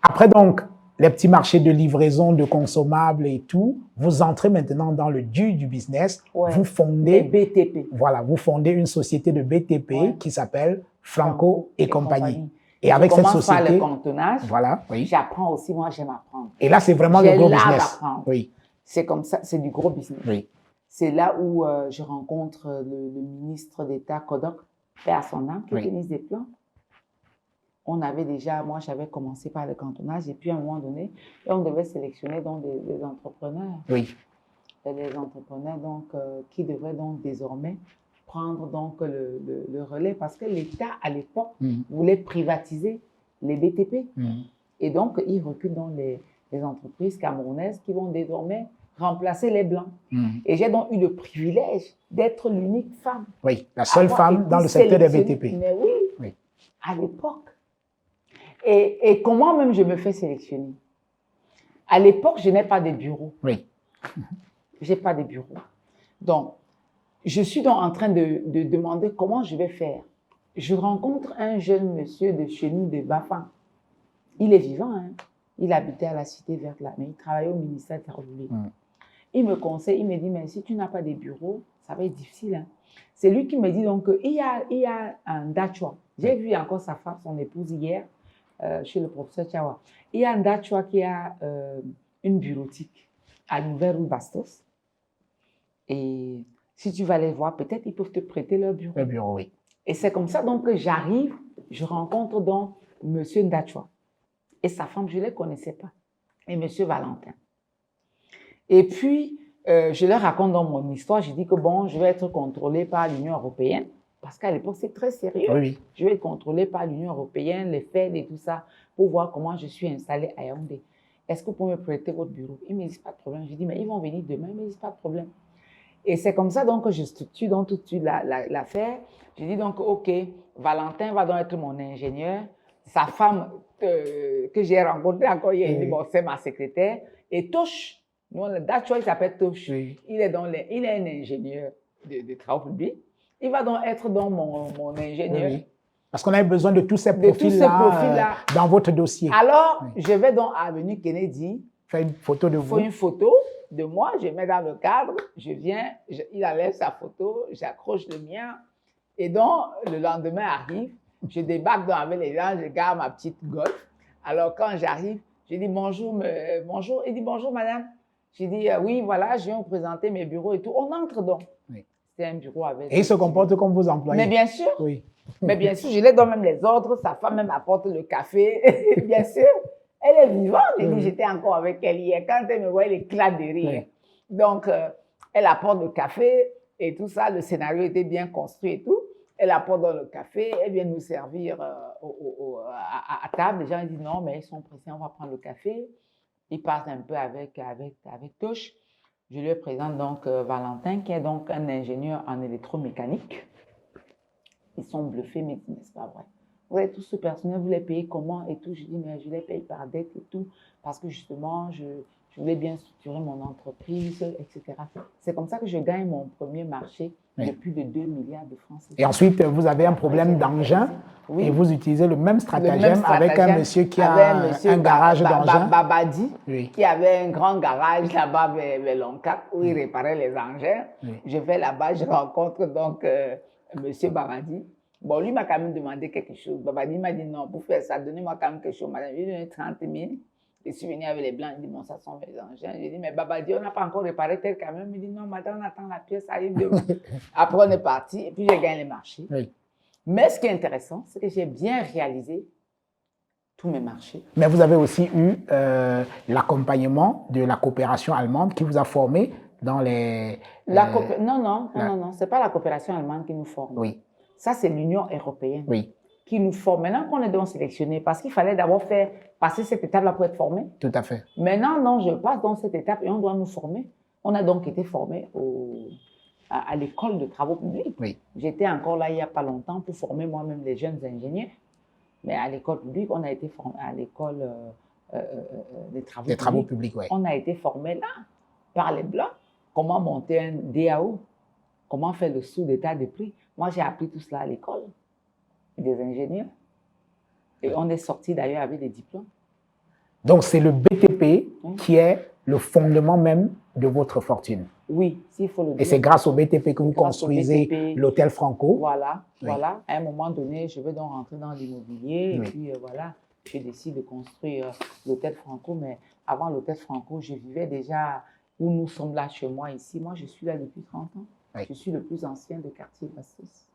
Après, donc, les petits marchés de livraison de consommables et tout, vous entrez maintenant dans le dur du business. Ouais. Vous fondez, Les BTP. voilà, vous fondez une société de BTP Ouais. qui s'appelle Franco et compagnie. Et avec cette je commence par société, le cantonnage. voilà, oui. J'apprends aussi, moi j'aime apprendre. Et là, c'est vraiment le gros J'ai l'art business. d'apprendre. Oui, C'est comme ça, c'est du gros business. oui. C'est là où je rencontre le ministre d'État Kodok, paix à son âme, qui Oui. était ministre des Plans. On avait déjà, moi j'avais commencé par le cantonnage et puis à un moment donné, on devait sélectionner donc des entrepreneurs. Oui. Et les entrepreneurs donc, qui devraient donc désormais prendre donc le relais parce que l'État à l'époque voulait privatiser les BTP. Et donc il recule dans les entreprises camerounaises qui vont désormais remplacer les Blancs. Et j'ai donc eu le privilège d'être l'unique femme. Oui, la seule femme dans le secteur des BTP. Mais oui, oui, à l'époque. Et comment même je me fais sélectionner? À l'époque, je n'ai pas de bureau. Oui. Je n'ai pas de bureau. Donc, je suis donc en train de demander comment je vais faire. Je rencontre un jeune monsieur de chez nous, de Bafang. Il est vivant, hein? Il habitait à la Cité Verte là, mais il travaillait au ministère de Travaux publics. Il me conseille, il me dit, mais si tu n'as pas de bureau, ça va être difficile. Hein? C'est lui qui me dit donc qu'il y a un Dachua. J'ai vu encore sa femme, son épouse hier, chez le professeur Tchawa. Il y a un Dachua qui a une bureautique à Nouvelle-Rue Bastos. Et si tu vas les voir, peut-être ils peuvent te prêter leur bureau. Le bureau, oui. Et c'est comme ça donc que j'arrive, je rencontre donc M. Ndachwa. Et sa femme, je ne les connaissais pas. Et M. Valentin. Et puis, je leur raconte dans mon histoire, je dis que bon, je vais être contrôlée par l'Union européenne. Parce qu'à l'époque, c'est très sérieux. Oui, oui. Je vais être contrôlée par l'Union européenne, les Fed et tout ça, pour voir comment je suis installée à Yaoundé. Est-ce que vous pouvez me prêter votre bureau? Ils me disent pas de problème. Je dis, mais ils vont venir demain. Ils me disent pas de problème. Et c'est comme ça donc que je structure donc tout de suite l'affaire. Je dis donc, OK, Valentin va donc être mon ingénieur. Sa femme que j'ai rencontrée encore hier, il dit, bon, c'est ma secrétaire. Et Touche, nous, le Dachua, il s'appelle Touche. Oui. Il est un ingénieur de travaux publics. Il va donc être donc mon ingénieur. Oui. Parce qu'on avait besoin de tous ces profils-là dans votre dossier. Alors, je vais donc à Avenue Kennedy. Faire une photo de vous. Faire une photo de moi, je mets dans le cadre, je viens, il enlève sa photo, j'accroche le mien. Et donc, le lendemain arrive, je débarque dans avec les gens, je garde ma petite Golf. Alors, quand j'arrive, je dis bonjour, bonjour. Il dit bonjour, madame. Je dis oui, voilà, je viens vous présenter mes bureaux et tout. On entre donc. Oui. C'est un bureau avec. Et il se comporte comme vos employés. Mais bien sûr. Oui. Mais bien sûr, je lui donne même les ordres. Sa femme même apporte le café. Bien sûr. Elle est vivante. J'étais encore avec elle hier. Quand elle me voit, elle éclate de rire. Donc, elle apporte le café et tout ça. Le scénario était bien construit et tout. Elle apporte dans le café. Elle vient nous servir à table. Les gens disent non, mais ils sont pressés, on va prendre le café. Ils partent un peu avec Touche. Je lui présente donc Valentin, qui est donc un ingénieur en électromécanique. Ils sont bluffés, mais c'est pas vrai. Vous avez tout ce personnel, vous les payez comment et tout. Je dis, mais je les paye par dette et tout, parce que justement, je voulais bien structurer mon entreprise, etc. C'est comme ça que je gagne mon premier marché de plus de 2 milliards de francs. Et ensuite, vous avez un problème d'engin et vous utilisez le même stratagème avec un monsieur qui a un garage d'engin. Babadi, qui avait un grand garage là-bas vers Loncat où il réparait les engins. Je vais là-bas, je rencontre donc monsieur Babadi. Bon, lui m'a quand même demandé quelque chose. Babadi m'a dit non, pour faire ça, donnez-moi quand même quelque chose, madame. Je lui ai donné 30 000. Je suis venu avec les blancs, il dit bon, ça sont mes engins. J'ai dit, mais Babadi, on n'a pas encore réparé tel camion. Il dit non, madame, on attend la pièce, ça arrive demain. Après, on est parti et puis j'ai gagné les marchés. Oui. Mais ce qui est intéressant, c'est que j'ai bien réalisé tous mes marchés. Mais vous avez aussi eu l'accompagnement de la coopération allemande qui vous a formé dans les... Non, c'est pas la coopération allemande qui nous forme. Oui. Ça, c'est l'Union européenne. Oui. Qui nous forme. Maintenant qu'on est donc sélectionné, parce qu'il fallait d'abord passer cette étape-là pour être formé. Tout à fait. Maintenant, non, je passe dans cette étape et on doit nous former. On a donc été formés à l'école de travaux publics. Oui. J'étais encore là il n'y a pas longtemps pour former moi-même les jeunes ingénieurs. Mais à l'école publique, on a été formés à l'école des travaux publics. Oui. On a été formés là, par les Blancs. Comment monter un DAO, comment faire le sous-d'état de prix. Moi, j'ai appris tout cela à l'école. Des ingénieurs. Et on est sortis d'ailleurs avec des diplômes. Donc, c'est le BTP qui est le fondement même de votre fortune. Oui, s'il faut le dire. Et c'est grâce au BTP que vous construisez l'hôtel Franco. Voilà, voilà. À un moment donné, je vais donc rentrer dans l'immobilier et puis voilà, je décide de construire l'hôtel Franco. Mais avant l'hôtel Franco, je vivais déjà où nous sommes là chez moi ici. Moi, je suis là depuis 30 ans. Je suis le plus ancien de quartier Bastos.